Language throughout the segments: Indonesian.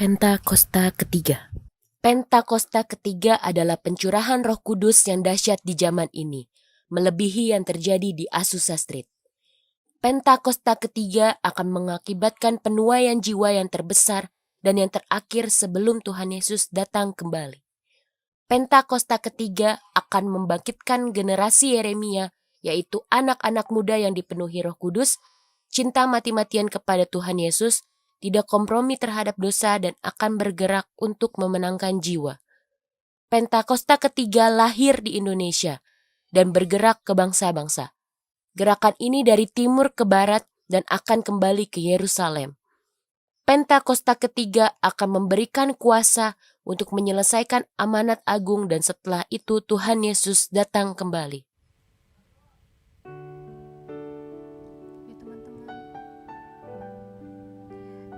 Pentakosta ketiga. Pentakosta ketiga adalah pencurahan Roh Kudus yang dahsyat di zaman ini, melebihi yang terjadi di Azusa Street. Pentakosta ketiga akan mengakibatkan penuaian jiwa yang terbesar dan yang terakhir sebelum Tuhan Yesus datang kembali. Pentakosta ketiga akan membangkitkan generasi Yeremia, yaitu anak-anak muda yang dipenuhi Roh Kudus, cinta mati-matian kepada Tuhan Yesus, tidak kompromi terhadap dosa dan akan bergerak untuk memenangkan jiwa. Pentakosta ketiga lahir di Indonesia dan bergerak ke bangsa-bangsa. Gerakan ini dari timur ke barat dan akan kembali ke Yerusalem. Pentakosta ketiga akan memberikan kuasa untuk menyelesaikan amanat agung dan setelah itu Tuhan Yesus datang kembali. Ya teman-teman,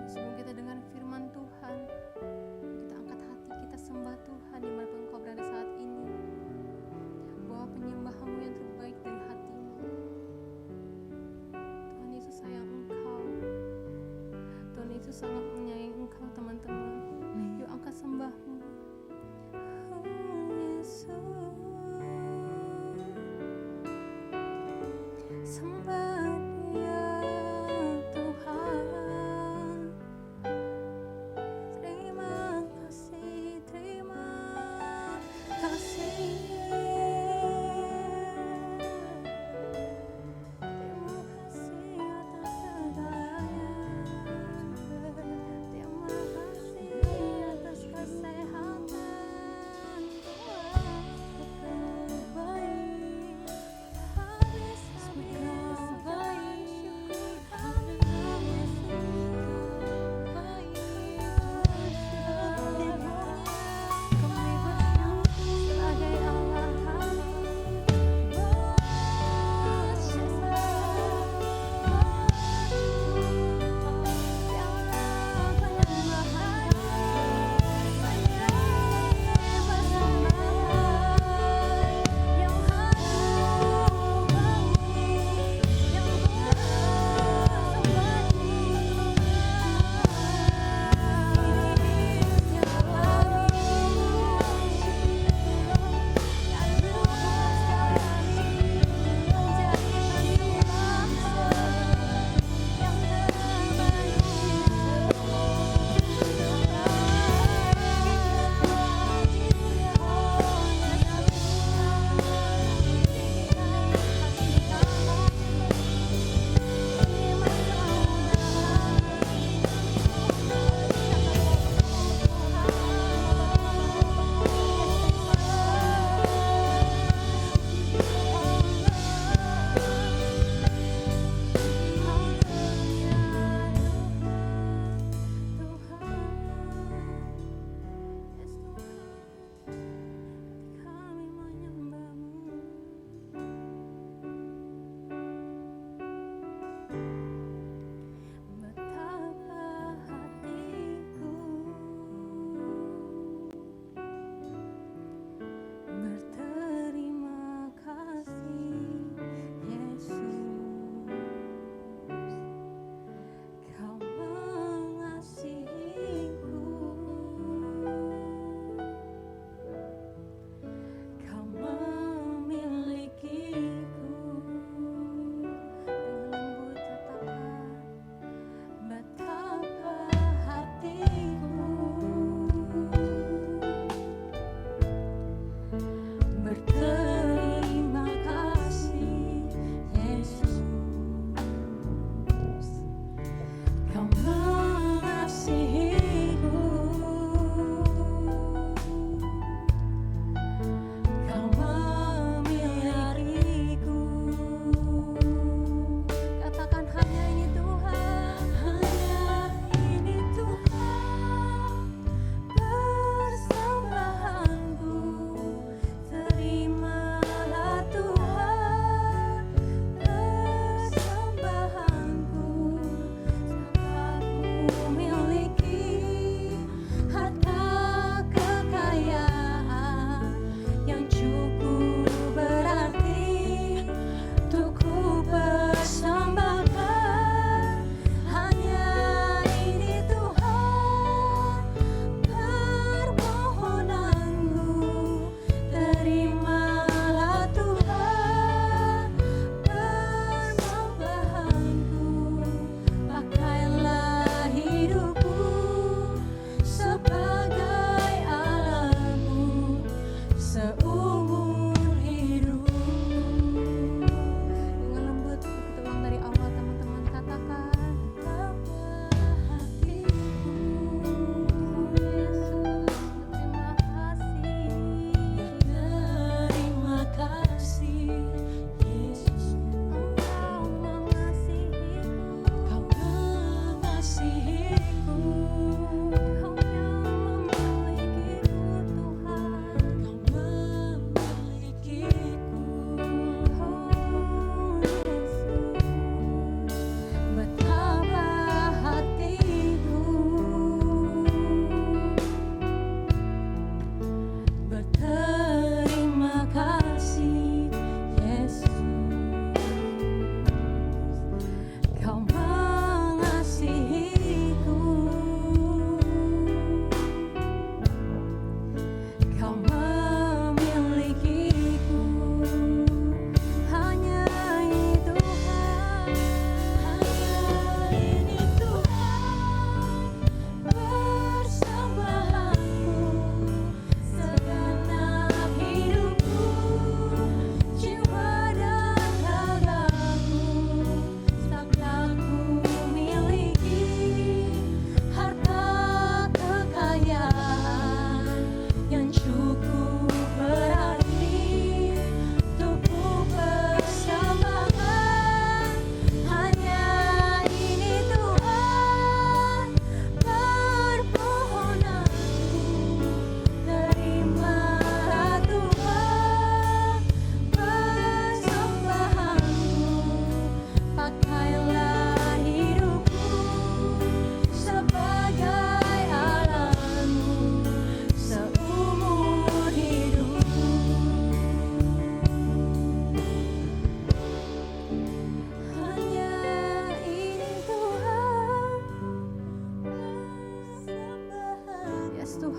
sebelum kita dengar firman Tuhan, kita angkat hati, kita sembah Tuhan dimanapun engkau berada saat ini. Bawa penyembahanmu yang terbaik dari hatimu. Tuhan Yesus sayang engkau. Tuhan Yesus sangat menyayangi engkau teman-teman. Yuk angkat sembahmu. Oh Yesus,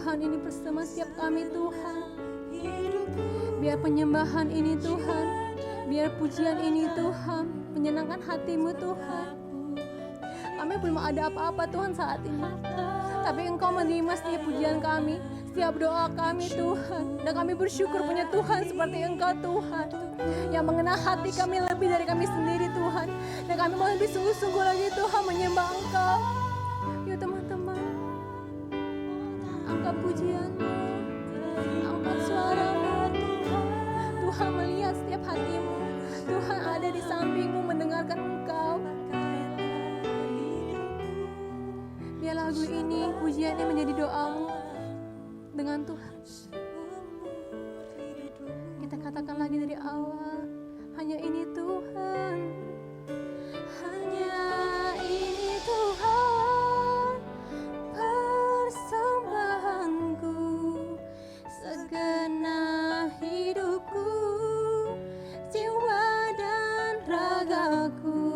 Tuhan ini bersama setiap kami Tuhan. Biar penyembahan ini Tuhan, biar pujian ini Tuhan menyenangkan hati-Mu Tuhan. Kami belum ada apa-apa Tuhan saat ini, tapi Engkau menerima setiap pujian kami, setiap doa kami Tuhan. Dan kami bersyukur punya Tuhan seperti Engkau Tuhan, yang mengenal hati kami lebih dari kami sendiri Tuhan. Dan kami mau lebih sungguh-sungguh lagi Tuhan menyembah Engkau. Yuk teman-teman, angkat pujian-Mu, angkat suara-Mu. Tuhan melihat setiap hatimu, Tuhan ada di sampingmu mendengarkan engkau. Biar lagu ini, pujian ini menjadi doamu dengan Tuhan. Kita katakan lagi dari awal, hanya ini Tuhan, hanya ini Tuhan, persembahanku, segenap hidupku, jiwa dan ragaku,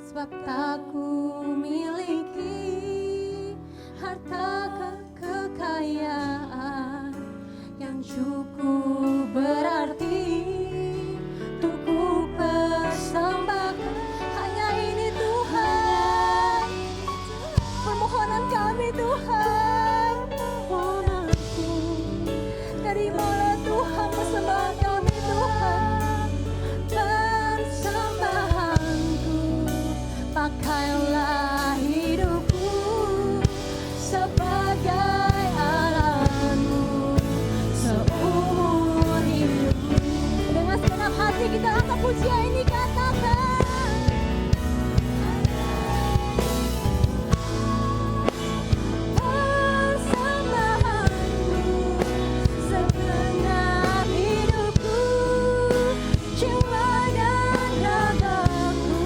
sebab tak ku miliki harta kekayaan yang cukup berarti untuk ku persembahkan. Hanya ini Tuhan, permohonan kami Tuhan, permohonanku, terimalah Tuhan persembahan kami Tuhan, persembahanku, pakailah hidupku sebagai alatmu seumur hidup. Dengan segenap hati kita angkat pujian ini, katakan persembahanku, segenap hidupku, jiwa dan ragaku,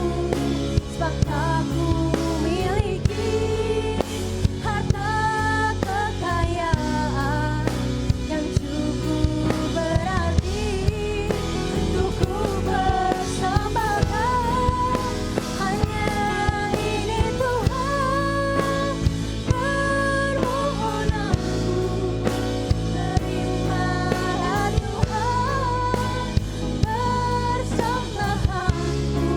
sebab tak ku miliki harta kekayaan yang cukup berarti untuk ku persembahkan. Hanya ini Tuhan, permohonanku, terimalah Tuhan persembahanku,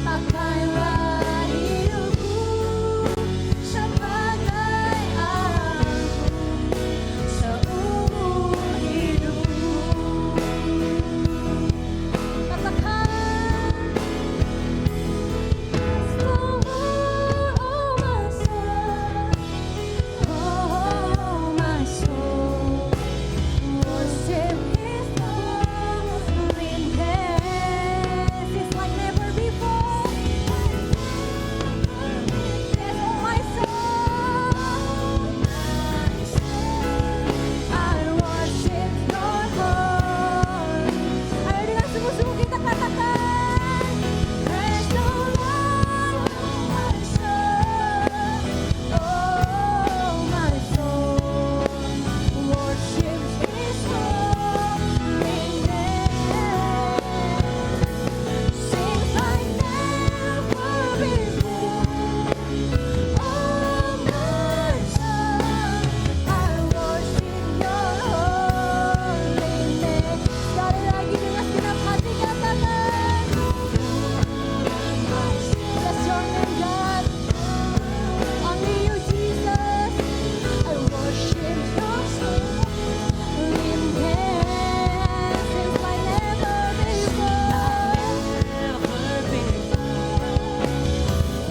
pakailah hidupku sebagai alatmu seumur hidup. Katakan, oh my soul, worship His holy name. It's like never before. Yes, oh my soul, I worship Your holy. Ayo dengan sungguh-sungguh kita katakan, praise the Lord, oh my soul, oh my soul, worship His holy name. Sings like never before. Oh my soul, I worship Your holy name. Sekali lagi dengan segenap hati katakan, bless Your name God, only You Jesus. I worship Your holy name. Seems like never before.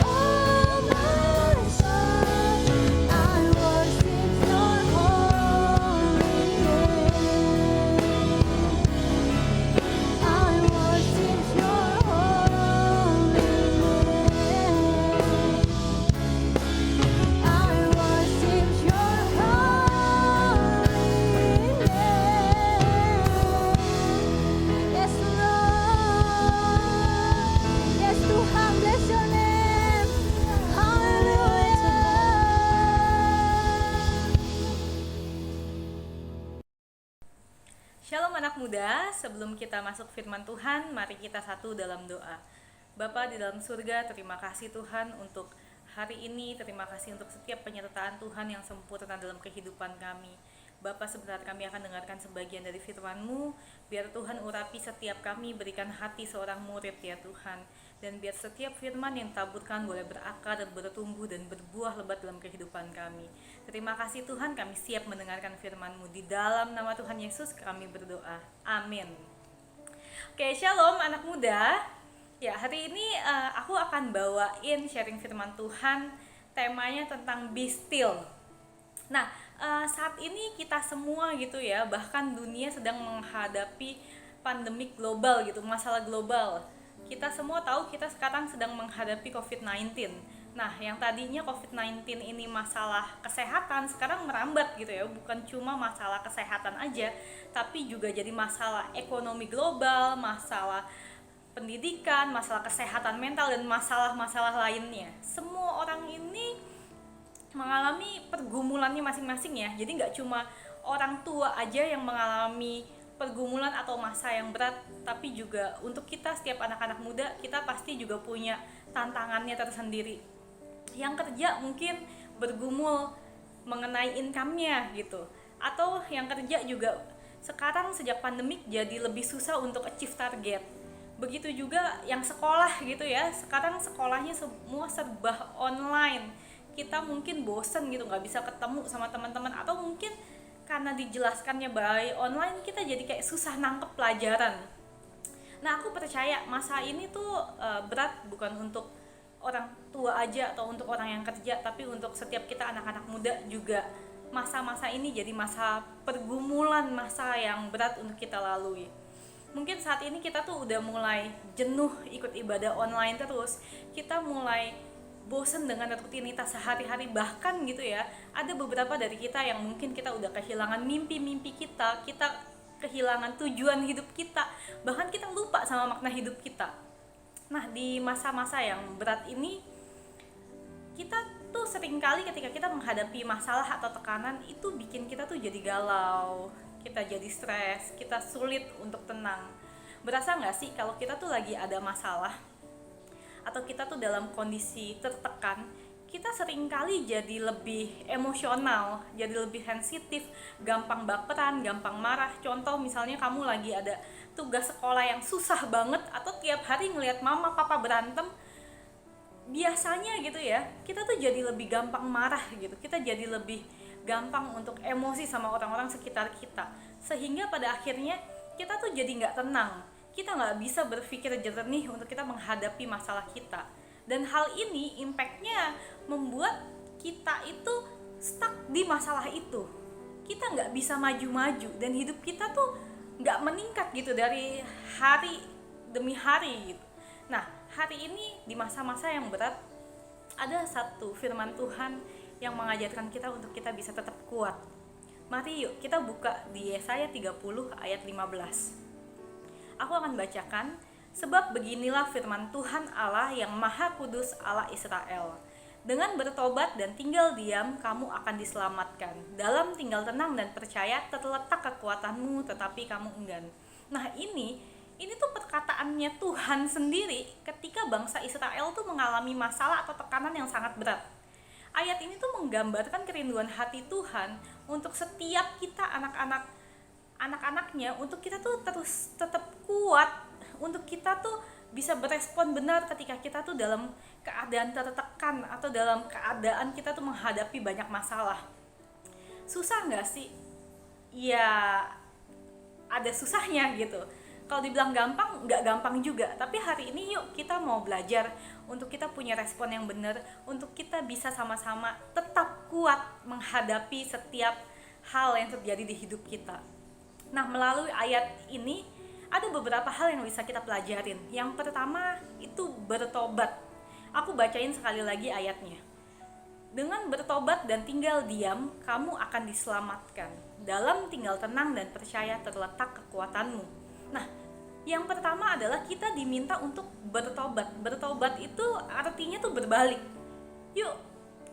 Oh my soul, I worship Your holy name. I worship Your holy name. I worship Your holy name. Yes Lord, yes Tuhan, bless Your name. Hallelujah. Shalom anak muda, sebelum kita masuk firman Tuhan, mari kita satu dalam doa. Bapa di dalam surga, terima kasih Tuhan untuk hari ini. Terima kasih untuk setiap penyertaan Tuhan yang sempurna dalam kehidupan kami. Bapa, sebentar kami akan dengarkan sebagian dari firman-Mu. Biar Tuhan urapi setiap kami, berikan hati seorang murid ya Tuhan. Dan biar setiap firman yang taburkan boleh berakar dan bertumbuh dan berbuah lebat dalam kehidupan kami. Terima kasih Tuhan, kami siap mendengarkan firman-Mu. Di dalam nama Tuhan Yesus kami berdoa. Amin. Oke, shalom anak muda. Ya, hari ini aku akan bawain sharing firman Tuhan. Temanya tentang be still. Nah, saat ini kita semua gitu ya, bahkan dunia sedang menghadapi pandemik global gitu, masalah global. Kita semua tahu kita sekarang sedang menghadapi COVID-19. Nah, yang tadinya COVID-19 ini masalah kesehatan, sekarang merambat gitu ya, bukan cuma masalah kesehatan aja, tapi juga jadi masalah ekonomi global, masalah pendidikan, masalah kesehatan mental, dan masalah-masalah lainnya. Semua orang ini mengalami pergumulannya masing-masing ya. Jadi nggak cuma orang tua aja yang mengalami pergumulan atau masa yang berat, tapi juga untuk kita setiap anak-anak muda, kita pasti juga punya tantangannya tersendiri. Yang kerja mungkin bergumul mengenai income-nya gitu. Atau yang kerja juga sekarang sejak pandemik jadi lebih susah untuk achieve target. Begitu juga yang sekolah gitu ya, sekarang sekolahnya semua serba online. Kita mungkin bosen gitu, nggak bisa ketemu sama teman-teman, atau mungkin karena dijelaskannya by online kita jadi kayak susah nangkep pelajaran. Nah, aku percaya masa ini tuh berat bukan untuk orang tua aja atau untuk orang yang kerja, tapi untuk setiap kita anak-anak muda juga. Masa-masa ini jadi masa pergumulan, masa yang berat untuk kita lalui. Mungkin saat ini kita tuh udah mulai jenuh ikut ibadah online terus. Kita mulai bosen dengan rutinitas sehari-hari, bahkan gitu ya, ada beberapa dari kita yang mungkin kita udah kehilangan mimpi-mimpi kita kehilangan tujuan hidup kita, bahkan kita lupa sama makna hidup kita. Nah, di masa-masa yang berat ini, kita tuh seringkali ketika kita menghadapi masalah atau tekanan itu bikin kita tuh jadi galau, kita jadi stres, kita sulit untuk tenang. Berasa gak sih kalau kita tuh lagi ada masalah atau kita tuh dalam kondisi tertekan, kita seringkali jadi lebih emosional, jadi lebih sensitif, gampang baperan, gampang marah. Contoh misalnya kamu lagi ada tugas sekolah yang susah banget, atau tiap hari ngelihat mama papa berantem, biasanya gitu ya, kita tuh jadi lebih gampang marah gitu, kita jadi lebih gampang untuk emosi sama orang-orang sekitar kita, sehingga pada akhirnya kita tuh jadi nggak tenang. Kita nggak bisa berpikir jernih untuk kita menghadapi masalah kita. Dan hal ini impact-nya membuat kita itu stuck di masalah itu. Kita nggak bisa maju-maju dan hidup kita tuh nggak meningkat gitu dari hari demi hari gitu. Nah, hari ini di masa-masa yang berat, ada satu firman Tuhan yang mengajarkan kita untuk kita bisa tetap kuat. Mari yuk kita buka di Yesaya 30 ayat 15. Aku akan bacakan. Sebab beginilah firman Tuhan Allah yang Maha Kudus, Allah Israel. Dengan bertobat dan tinggal diam, kamu akan diselamatkan. Dalam tinggal tenang dan percaya terletak kekuatanmu, tetapi kamu enggan. Nah, ini tuh perkataannya Tuhan sendiri ketika bangsa Israel tuh mengalami masalah atau tekanan yang sangat berat. Ayat ini tuh menggambarkan kerinduan hati Tuhan untuk setiap kita anak-anaknya, untuk kita tuh terus tetap kuat, untuk kita tuh bisa berespon benar ketika kita tuh dalam keadaan tertekan atau dalam keadaan kita tuh menghadapi banyak masalah. Susah nggak sih? Ya ada susahnya gitu. Kalau dibilang gampang, nggak gampang juga. Tapi hari ini yuk kita mau belajar untuk kita punya respon yang benar, untuk kita bisa sama-sama tetap kuat menghadapi setiap hal yang terjadi di hidup kita. Nah, melalui ayat ini ada beberapa hal yang bisa kita pelajarin. Yang pertama itu bertobat. Aku bacain sekali lagi ayatnya. Dengan bertobat dan tinggal diam, kamu akan diselamatkan. Dalam tinggal tenang dan percaya terletak kekuatanmu. Nah, yang pertama adalah kita diminta untuk bertobat. Bertobat itu artinya tuh berbalik. Yuk,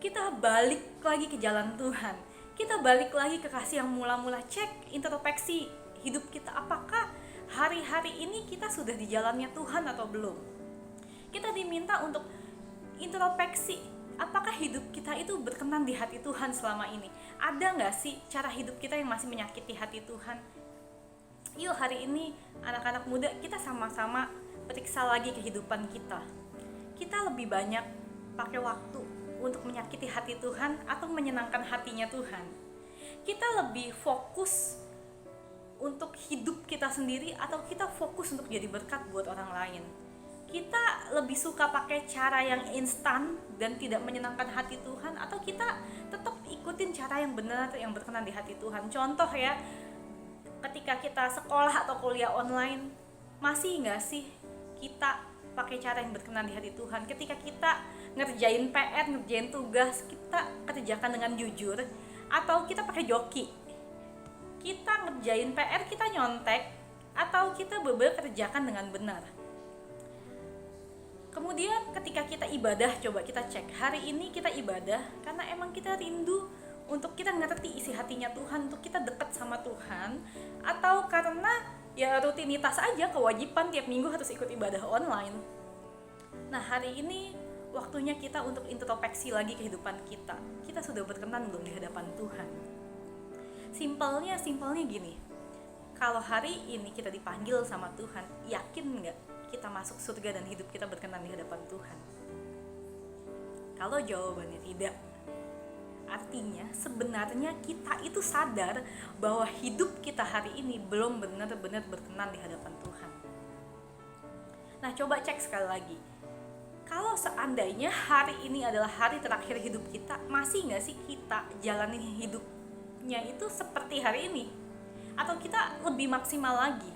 kita balik lagi ke jalan Tuhan. Kita balik lagi ke kasih yang mula-mula. Cek introspeksi hidup kita, apakah hari-hari ini kita sudah di jalannya Tuhan atau belum. Kita diminta untuk introspeksi, apakah hidup kita itu berkenan di hati Tuhan selama ini? Ada nggak sih cara hidup kita yang masih menyakiti hati Tuhan? Yuk hari ini anak-anak muda kita sama-sama periksa lagi kehidupan kita. Kita lebih banyak pakai waktu untuk menyakiti hati Tuhan atau menyenangkan hatinya Tuhan? Kita lebih fokus untuk hidup kita sendiri atau kita fokus untuk jadi berkat buat orang lain? Kita lebih suka pakai cara yang instan dan tidak menyenangkan hati Tuhan, atau kita tetap ikutin cara yang benar yang berkenan di hati Tuhan? Contoh ya, ketika kita sekolah atau kuliah online, masih nggak sih kita pakai cara yang berkenan di hati Tuhan? Ketika kita ngerjain PR, ngerjain tugas, kita kerjakan dengan jujur atau kita pakai joki? Kita ngerjain PR, kita nyontek, atau kita bener-bener kerjakan dengan benar? Kemudian ketika kita ibadah, coba kita cek, hari ini kita ibadah karena emang kita rindu untuk kita ngerti isi hatinya Tuhan, untuk kita dekat sama Tuhan, atau karena ya rutinitas aja, kewajiban tiap minggu harus ikut ibadah online? Nah hari ini waktunya kita untuk introspeksi lagi kehidupan kita. Kita sudah berkenan belum di hadapan Tuhan? Simpelnya gini, kalau hari ini kita dipanggil sama Tuhan, yakin nggak kita masuk surga dan hidup kita berkenan di hadapan Tuhan? Kalau jawabannya tidak, artinya sebenarnya kita itu sadar bahwa hidup kita hari ini belum benar-benar berkenan di hadapan Tuhan. Nah coba cek sekali lagi, kalau seandainya hari ini adalah hari terakhir hidup kita, masih nggak sih kita jalani hidupnya itu seperti hari ini? Atau kita lebih maksimal lagi?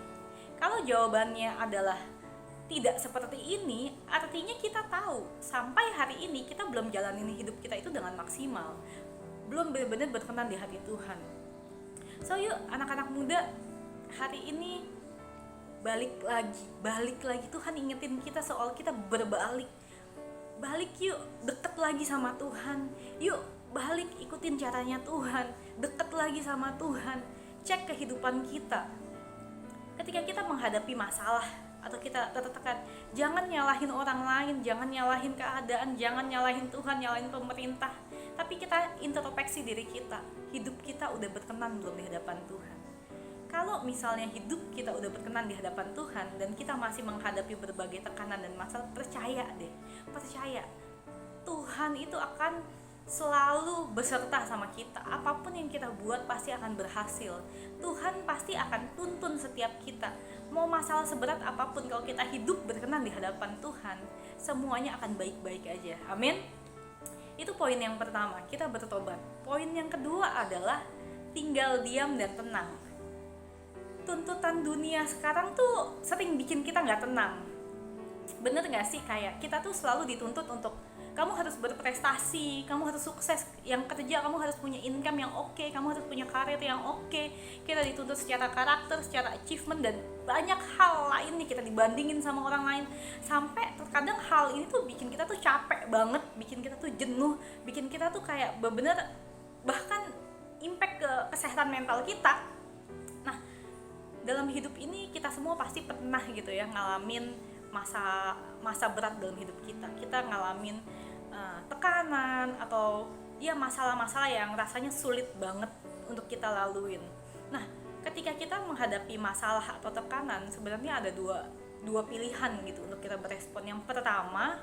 Kalau jawabannya adalah tidak seperti ini, artinya kita tahu sampai hari ini kita belum jalanin hidup kita itu dengan maksimal, belum benar-benar berkenan di hati Tuhan. So yuk anak-anak muda, hari ini balik lagi Tuhan ingetin kita soal kita berbalik. Balik yuk, deket lagi sama Tuhan. Yuk balik ikutin caranya Tuhan, deket lagi sama Tuhan. Cek kehidupan kita. Ketika kita menghadapi masalah atau kita tertekan, jangan nyalahin orang lain, jangan nyalahin keadaan, jangan nyalahin Tuhan, nyalahin pemerintah, tapi kita introspeksi diri kita. Hidup kita udah berkenan belum di hadapan Tuhan? Kalau misalnya hidup kita udah berkenan di hadapan Tuhan dan kita masih menghadapi berbagai tekanan dan masalah, percaya Tuhan itu akan selalu beserta sama kita. Apapun yang kita buat pasti akan berhasil. Tuhan pasti akan tuntun setiap kita. Mau masalah seberat apapun, kalau kita hidup berkenan di hadapan Tuhan, semuanya akan baik-baik aja. Amin. Itu poin yang pertama, kita bertobat. Poin yang kedua adalah tinggal diam dan tenang. Tuntutan dunia sekarang tuh sering bikin kita gak tenang. Bener gak sih? Kayak kita tuh selalu dituntut untuk kamu harus berprestasi, kamu harus sukses, yang kerja kamu harus punya income yang oke, kamu harus punya karir yang oke. Kita dituntut secara karakter, secara achievement, dan banyak hal lain nih, kita dibandingin sama orang lain. Sampai terkadang hal ini tuh bikin kita tuh capek banget, bikin kita tuh jenuh, bikin kita tuh kayak bener-bener bahkan impact ke kesehatan mental kita. Nah, dalam hidup ini kita semua pasti pernah gitu ya ngalamin masa berat dalam hidup kita. Kita ngalamin tekanan atau ya masalah-masalah yang rasanya sulit banget untuk kita laluin. Nah, ketika kita menghadapi masalah atau tekanan, sebenarnya ada dua pilihan gitu untuk kita berespon. Yang pertama,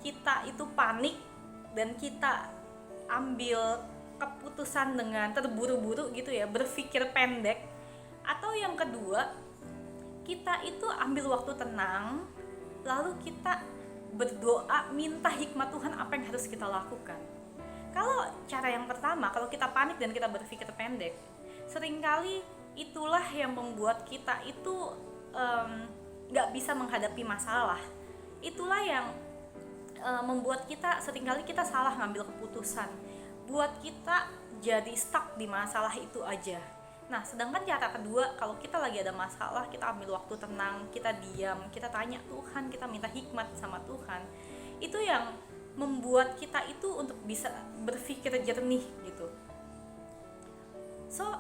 kita itu panik dan kita ambil keputusan dengan terburu-buru gitu ya, berpikir pendek. Atau yang kedua, kita itu ambil waktu tenang, lalu kita berdoa minta hikmat Tuhan apa yang harus kita lakukan. Kalau cara yang pertama, kalau kita panik dan kita berpikir pendek, seringkali itulah yang membuat kita itu gak bisa menghadapi masalah. Itulah yang membuat kita seringkali kita salah ngambil keputusan, buat kita jadi stuck di masalah itu aja. Nah, sedangkan cara kedua, kalau kita lagi ada masalah, kita ambil waktu tenang, kita diam, kita tanya Tuhan, kita minta hikmat sama Tuhan. Itu yang membuat kita itu untuk bisa berpikir jernih gitu. So,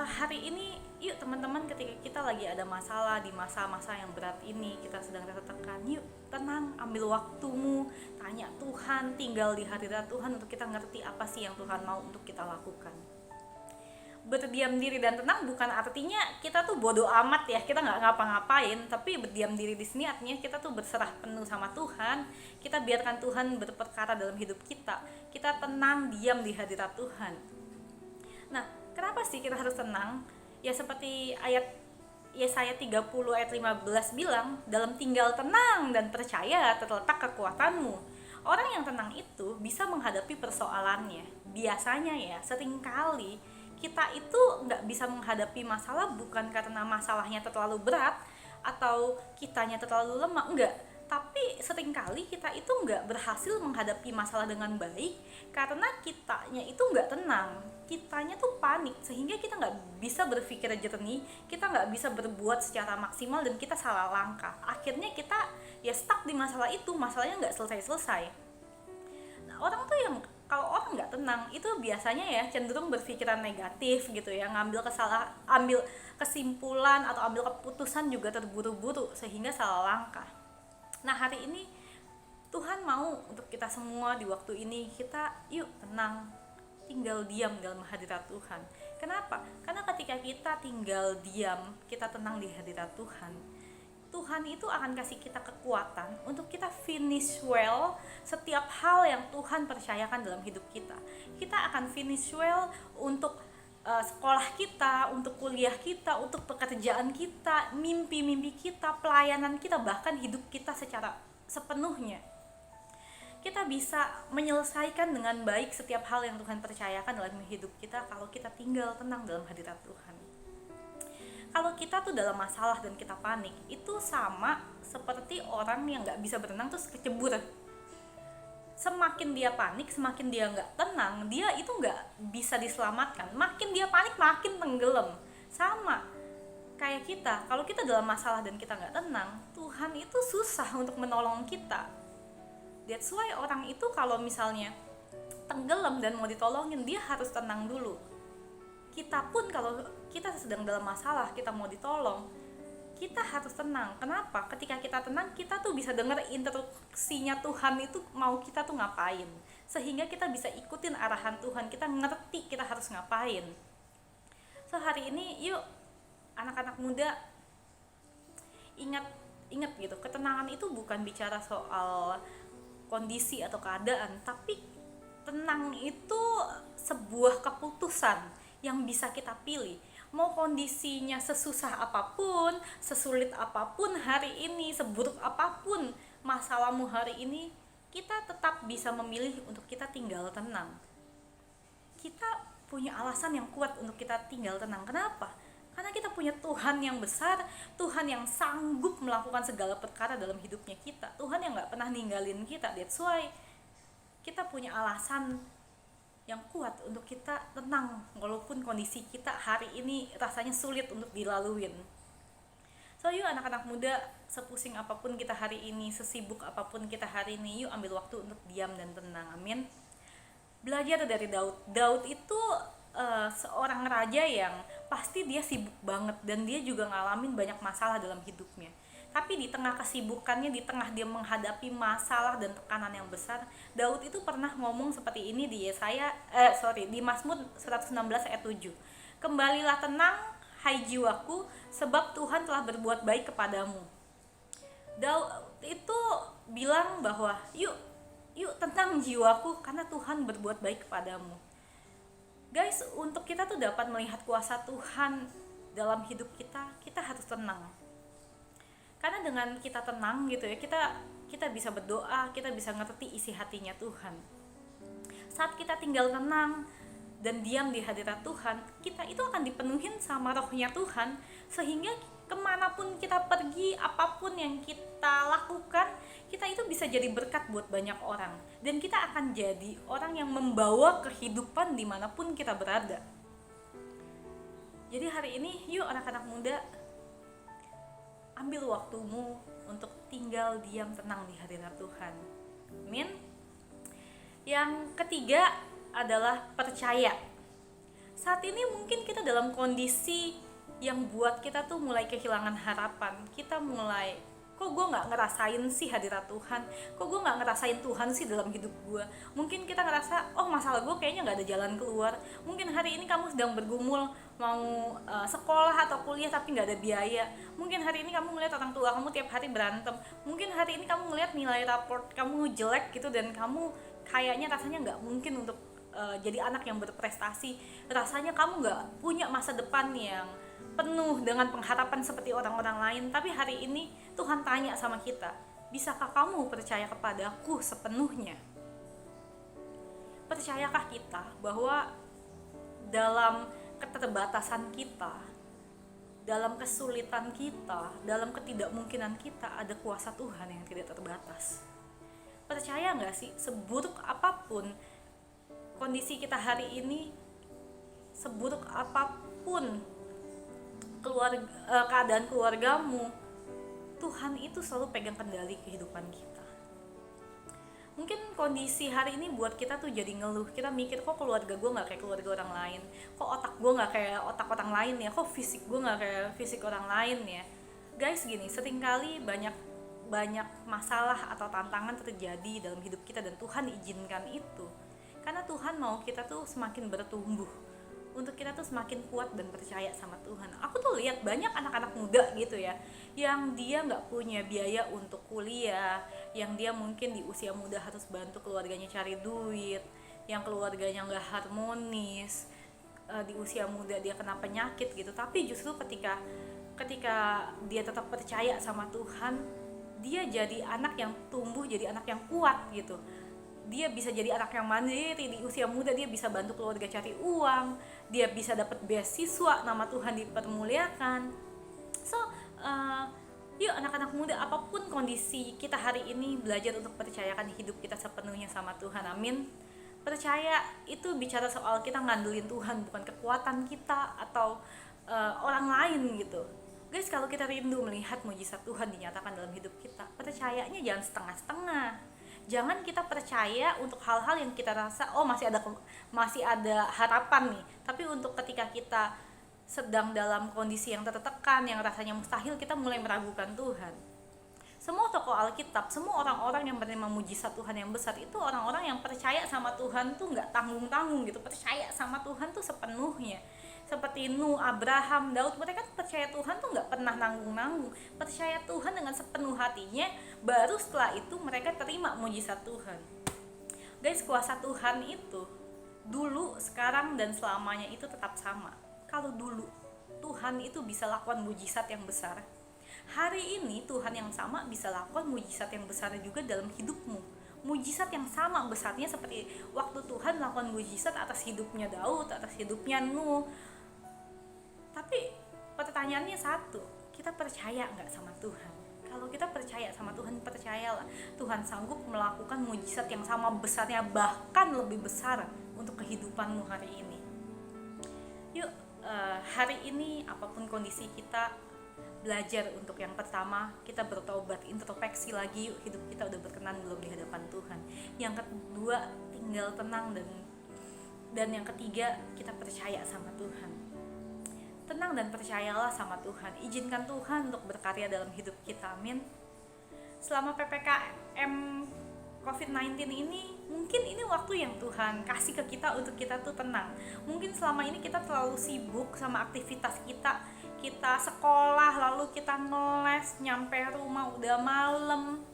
hari ini yuk teman-teman, ketika kita lagi ada masalah di masa-masa yang berat ini, kita sedang tertekan, yuk tenang, ambil waktumu, tanya Tuhan, tinggal di hadirat Tuhan untuk kita ngerti apa sih yang Tuhan mau untuk kita lakukan. Berdiam diri dan tenang bukan artinya kita tuh bodoh amat ya, kita nggak ngapa-ngapain, tapi berdiam diri di sini artinya kita tuh berserah penuh sama Tuhan, kita biarkan Tuhan berperkara dalam hidup kita tenang, diam di hadirat Tuhan. Nah, kenapa sih kita harus tenang? Ya seperti ayat Yesaya 30 ayat 15 bilang, dalam tinggal tenang dan percaya terletak kekuatanmu. Orang yang tenang itu bisa menghadapi persoalannya. Biasanya ya, seringkali kita itu nggak bisa menghadapi masalah bukan karena masalahnya terlalu berat atau kitanya terlalu lemah, enggak. Tapi seringkali kita itu nggak berhasil menghadapi masalah dengan baik karena kitanya itu nggak tenang, kitanya tuh panik, sehingga kita nggak bisa berpikir jernih, kita nggak bisa berbuat secara maksimal, dan kita salah langkah. Akhirnya kita ya stuck di masalah itu, masalahnya nggak selesai-selesai. Nah, orang tuh yang kalau orang nggak tenang itu biasanya ya cenderung berpikiran negatif gitu ya, ambil kesimpulan atau ambil keputusan juga terburu-buru sehingga salah langkah. Nah, hari ini Tuhan mau untuk kita semua di waktu ini kita yuk tenang, tinggal diam dalam hadirat Tuhan. Kenapa? Karena ketika kita tinggal diam, kita tenang di hadirat Tuhan, Tuhan itu akan kasih kita kekuatan untuk kita finish well setiap hal yang Tuhan percayakan dalam hidup kita. Kita akan finish well untuk sekolah kita, untuk kuliah kita, untuk pekerjaan kita, mimpi-mimpi kita, pelayanan kita, bahkan hidup kita secara sepenuhnya. Kita bisa menyelesaikan dengan baik setiap hal yang Tuhan percayakan dalam hidup kita kalau kita tinggal tenang dalam hadirat Tuhan. Kalau kita tuh dalam masalah dan kita panik, itu sama seperti orang yang gak bisa berenang terus kecebur. Semakin dia panik, semakin dia nggak tenang, dia itu nggak bisa diselamatkan. Makin dia panik, makin tenggelam. Sama kayak kita, kalau kita dalam masalah dan kita nggak tenang, Tuhan itu susah untuk menolong kita. That's why orang itu kalau misalnya tenggelam dan mau ditolongin, dia harus tenang dulu. Kita pun kalau kita sedang dalam masalah, kita mau ditolong, kita harus tenang. Kenapa? Ketika kita tenang, kita tuh bisa dengar instruksinya Tuhan itu mau kita tuh ngapain, sehingga kita bisa ikutin arahan Tuhan, kita ngerti kita harus ngapain. So hari ini yuk anak-anak muda ingat gitu, ketenangan itu bukan bicara soal kondisi atau keadaan, tapi tenang itu sebuah keputusan yang bisa kita pilih. Mau kondisinya sesusah apapun, sesulit apapun hari ini, seburuk apapun masalahmu hari ini, kita tetap bisa memilih untuk kita tinggal tenang. Kita punya alasan yang kuat untuk kita tinggal tenang. Kenapa? Karena kita punya Tuhan yang besar, Tuhan yang sanggup melakukan segala perkara dalam hidupnya kita, Tuhan yang gak pernah ninggalin kita. That's why kita punya alasan yang kuat untuk kita tenang walaupun kondisi kita hari ini rasanya sulit untuk dilaluin. So yuk anak-anak muda, sepusing apapun kita hari ini, sesibuk apapun kita hari ini, yuk ambil waktu untuk diam dan tenang. Amin. Belajar dari Daud. Daud itu seorang raja yang pasti dia sibuk banget dan dia juga ngalamin banyak masalah dalam hidupnya. Tapi di tengah kesibukannya, di tengah dia menghadapi masalah dan tekanan yang besar, Daud itu pernah ngomong seperti ini di di Mazmur 116 ayat 7. Kembalilah tenang, hai jiwaku, sebab Tuhan telah berbuat baik kepadamu. Daud itu bilang bahwa yuk tenang jiwaku karena Tuhan berbuat baik kepadamu. Guys, untuk kita tuh dapat melihat kuasa Tuhan dalam hidup kita, kita harus tenang. Karena dengan kita tenang gitu ya, kita bisa berdoa, kita bisa ngerti isi hatinya Tuhan. Saat kita tinggal tenang dan diam di hadirat Tuhan, kita itu akan dipenuhin sama rohnya Tuhan, sehingga kemanapun kita pergi, apapun yang kita lakukan, kita itu bisa jadi berkat buat banyak orang. Dan kita akan jadi orang yang membawa kehidupan dimanapun kita berada. Jadi hari ini yuk anak-anak muda, ambil waktumu untuk tinggal diam tenang di hadirat Tuhan. Amin. Yang ketiga adalah percaya. Saat ini mungkin kita dalam kondisi yang buat kita tuh mulai kehilangan harapan. Kita mulai, kok gue nggak ngerasain sih hadirat Tuhan, kok gue nggak ngerasain Tuhan sih dalam hidup gue. Mungkin kita ngerasa, oh masalah gue kayaknya nggak ada jalan keluar. Mungkin hari ini kamu sedang bergumul mau sekolah atau kuliah tapi nggak ada biaya. Mungkin hari ini kamu ngeliat orang tua kamu tiap hari berantem. Mungkin hari ini kamu ngeliat nilai raport kamu jelek gitu, dan kamu kayaknya rasanya nggak mungkin untuk jadi anak yang berprestasi. Rasanya kamu nggak punya masa depan yang penuh dengan pengharapan seperti orang-orang lain. Tapi hari ini Tuhan tanya sama kita, bisakah kamu percaya kepadaku sepenuhnya? Percayakah kita bahwa dalam keterbatasan kita, dalam kesulitan kita, dalam ketidakmungkinan kita, ada kuasa Tuhan yang tidak terbatas? Percaya nggak sih, seburuk apapun kondisi kita hari ini, seburuk apapun keadaan keluargamu, Tuhan itu selalu pegang kendali kehidupan kita. Mungkin kondisi hari ini buat kita tuh jadi ngeluh. Kita mikir, kok keluarga gue gak kayak keluarga orang lain, kok otak gue gak kayak otak orang lain ya, kok fisik gue gak kayak fisik orang lain ya. Guys, gini, seringkali banyak masalah atau tantangan terjadi dalam hidup kita, dan Tuhan izinkan itu karena Tuhan mau kita tuh semakin bertumbuh, untuk kita tuh semakin kuat dan percaya sama Tuhan. Aku tuh lihat banyak anak-anak muda gitu ya, yang dia nggak punya biaya untuk kuliah, yang dia mungkin di usia muda harus bantu keluarganya cari duit, yang keluarganya nggak harmonis, di usia muda dia kena penyakit gitu. Tapi justru ketika dia tetap percaya sama Tuhan, dia jadi anak yang tumbuh, jadi anak yang kuat gitu. Dia bisa jadi anak yang mandiri, di usia muda dia bisa bantu keluarga cari uang, dia bisa dapat beasiswa, nama Tuhan dipermuliakan. So, yuk anak-anak muda, apapun kondisi kita hari ini, belajar untuk percayakan hidup kita sepenuhnya sama Tuhan. Amin. Percaya itu bicara soal kita ngandelin Tuhan, bukan kekuatan kita atau orang lain gitu. Guys, kalau kita rindu melihat mujizat Tuhan dinyatakan dalam hidup kita, percayanya jangan setengah-setengah. Jangan kita percaya untuk hal-hal yang kita rasa masih ada harapan nih, tapi untuk ketika kita sedang dalam kondisi yang tertekan, yang rasanya mustahil, kita mulai meragukan Tuhan. Semua tokoh Alkitab, semua orang-orang yang menerima mujizat Tuhan yang besar itu orang-orang yang percaya sama Tuhan tuh nggak tanggung-tanggung gitu, percaya sama Tuhan tuh sepenuhnya. Seperti Nuh, Abraham, Daud, mereka percaya Tuhan tuh nggak pernah nanggung-nanggung, percaya Tuhan dengan sepenuh hatinya. Baru setelah itu mereka terima mujizat Tuhan. Guys, kuasa Tuhan itu dulu, sekarang, dan selamanya itu tetap sama. Kalau dulu Tuhan itu bisa lakukan mujizat yang besar, hari ini Tuhan yang sama bisa lakukan mujizat yang besar juga dalam hidupmu. Mujizat yang sama besarnya seperti waktu Tuhan melakukan mujizat atas hidupnya Daud, atas hidupnya Nuh. Tapi pertanyaannya satu, kita percaya nggak sama Tuhan? Kalau kita percaya sama Tuhan, percayalah Tuhan sanggup melakukan mujizat yang sama besarnya, bahkan lebih besar untuk kehidupanmu hari ini. Yuk, hari ini apapun kondisi kita, belajar untuk yang pertama, kita bertobat, introspeksi lagi, yuk hidup kita udah berkenan belum di hadapan Tuhan. Yang kedua, tinggal tenang, dan yang ketiga, kita percaya sama Tuhan. Tenang dan percayalah sama Tuhan. Izinkan Tuhan untuk berkarya dalam hidup kita. Amin. Selama PPKM COVID-19 ini, mungkin ini waktu yang Tuhan kasih ke kita untuk kita tuh tenang. Mungkin selama ini kita terlalu sibuk sama aktivitas kita. Kita sekolah, lalu kita ngeles, nyampe rumah udah malam,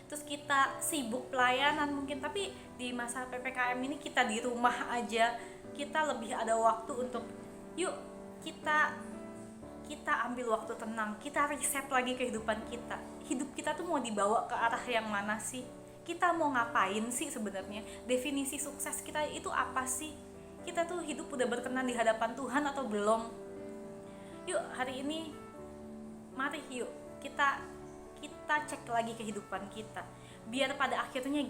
terus kita sibuk pelayanan mungkin. Tapi di masa PPKM ini kita di rumah aja, kita lebih ada waktu untuk yuk kita ambil waktu tenang, kita riset lagi kehidupan kita. Hidup kita tuh mau dibawa ke arah yang mana sih? Kita mau ngapain sih sebenarnya? Definisi sukses kita itu apa sih? Kita tuh hidup udah berkenan di hadapan Tuhan atau belum? Yuk hari ini, mari yuk kita cek lagi kehidupan kita. Biar pada akhirnya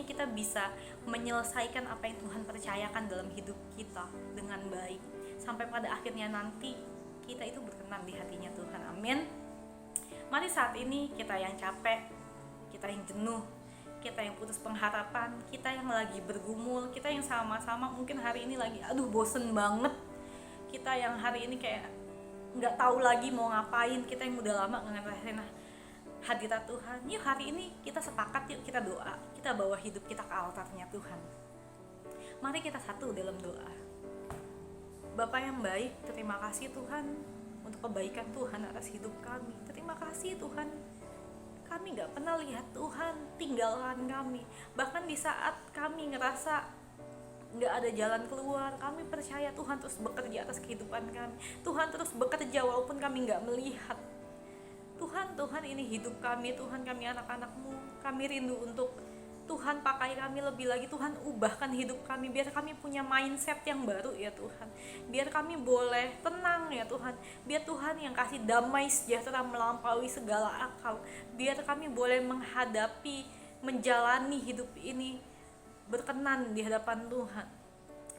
kita bisa menyelesaikan apa yang Tuhan percayakan dalam hidup kita dengan baik. Sampai pada akhirnya nanti kita itu berkenan di hatinya Tuhan. Amin. Mari saat ini kita yang capek, kita yang jenuh, kita yang putus pengharapan, kita yang lagi bergumul, kita yang sama-sama mungkin hari ini lagi bosen banget, kita yang hari ini kayak nggak tahu lagi mau ngapain, kita yang udah lama nggak ngerasain hadirat Tuhan. Yuk hari ini kita sepakat, yuk kita doa, kita bawa hidup kita ke altarnya Tuhan. Mari kita satu dalam doa. Bapa yang baik, terima kasih Tuhan untuk kebaikan Tuhan atas hidup kami. Terima kasih Tuhan, kami gak pernah lihat Tuhan tinggalkan kami. Bahkan di saat kami ngerasa gak ada jalan keluar, kami percaya Tuhan terus bekerja atas kehidupan kami. Tuhan terus bekerja walaupun kami gak melihat. Tuhan ini hidup kami, Tuhan kami anak-anak-Mu. Kami rindu untuk Tuhan pakai kami lebih lagi. Tuhan ubahkan hidup kami, biar kami punya mindset yang baru ya Tuhan. Biar kami boleh tenang ya Tuhan. Biar Tuhan yang kasih damai sejahtera melampaui segala akal. Biar kami boleh menghadapi, menjalani hidup ini berkenan di hadapan Tuhan.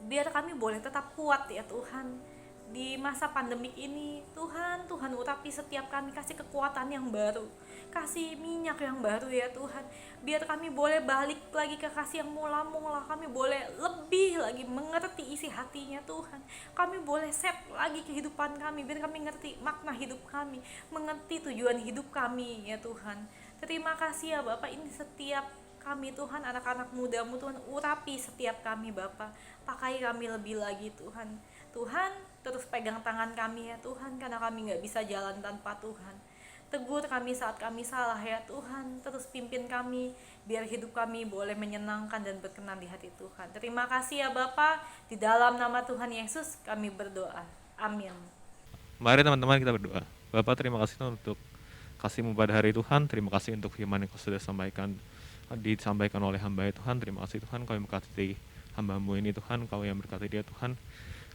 Biar kami boleh tetap kuat ya Tuhan. Di masa pandemik ini, Tuhan urapi setiap kami, kasih kekuatan yang baru, kasih minyak yang baru ya Tuhan. Biar kami boleh balik lagi ke kasih yang mula-mula, kami boleh lebih lagi mengerti isi hatinya Tuhan. Kami boleh set lagi kehidupan kami, biar kami ngerti makna hidup kami, mengerti tujuan hidup kami ya Tuhan. Terima kasih ya Bapak, ini setiap kami Tuhan, anak-anak muda-Mu Tuhan, urapi setiap kami Bapak, pakai kami lebih lagi Tuhan. Tuhan terus pegang tangan kami ya Tuhan, karena kami gak bisa jalan tanpa Tuhan. Tegur kami saat kami salah ya Tuhan, terus pimpin kami biar hidup kami boleh menyenangkan dan berkenan di hati Tuhan. Terima kasih ya Bapa, di dalam nama Tuhan Yesus kami berdoa, amin. Mari teman-teman kita berdoa. Bapak, terima kasih Tuhan untuk kasih-Mu pada hari Tuhan. Terima kasih untuk firman yang Kau sudah disampaikan oleh hamba Tuhan. Terima kasih Tuhan, Kau yang berkati hamba-Mu ini Tuhan, Kau yang berkati dia Tuhan,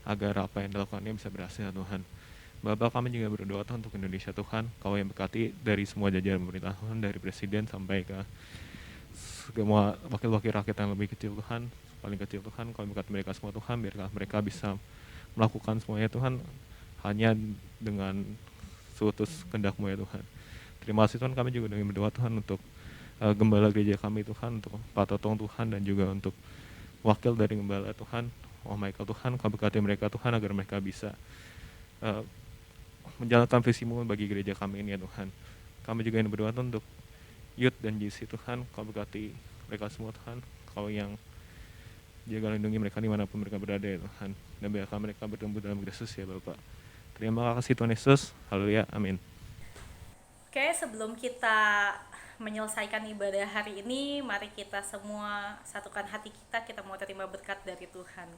agar apa yang dilakukannya bisa berhasil Tuhan. Bapak, kami juga berdoa Tuhan untuk Indonesia Tuhan, Kau yang berkati dari semua jajaran pemerintah Tuhan, dari presiden sampai ke semua wakil-wakil rakyat yang lebih kecil Tuhan, paling kecil Tuhan, Kau yang berkati mereka semua Tuhan, biarlah mereka bisa melakukan semuanya Tuhan hanya dengan seutus kehendak-Mu ya Tuhan. Terima kasih Tuhan, kami juga dengan berdoa Tuhan untuk gembala gereja kami Tuhan, untuk Pak Totong Tuhan, dan juga untuk wakil dari gembala Tuhan, Michael Tuhan. Kau berkati mereka Tuhan, agar mereka bisa menjalankan visi-Mu bagi gereja kami ini ya Tuhan. Kami juga ingin berdoa Tuhan untuk Youth dan JC Tuhan, Kau berkati mereka semua Tuhan, Kau yang jaga lindungi mereka dimanapun mereka berada ya Tuhan, dan biarkan mereka bertumbuh dalam Kristus ya Bapak. Terima kasih Tuhan Yesus, haleluya, amin. Oke, sebelum kita menyelesaikan ibadah hari ini, mari kita semua satukan hati kita mau terima berkat dari Tuhan.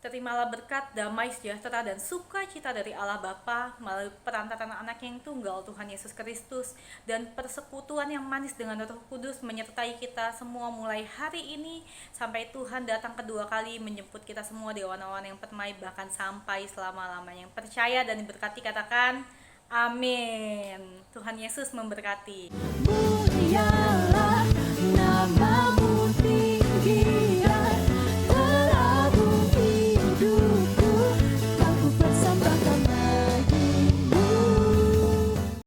Terimalah berkat, damai, sejahtera, dan sukacita dari Allah Bapa melalui perantaran anak yang tunggal Tuhan Yesus Kristus, dan persekutuan yang manis dengan Roh Kudus menyertai kita semua mulai hari ini sampai Tuhan datang kedua kali menjemput kita semua di awan-awan yang permai, bahkan sampai selama-lamanya. Yang percaya dan diberkati katakan amin. Tuhan Yesus memberkati. Mulialah nama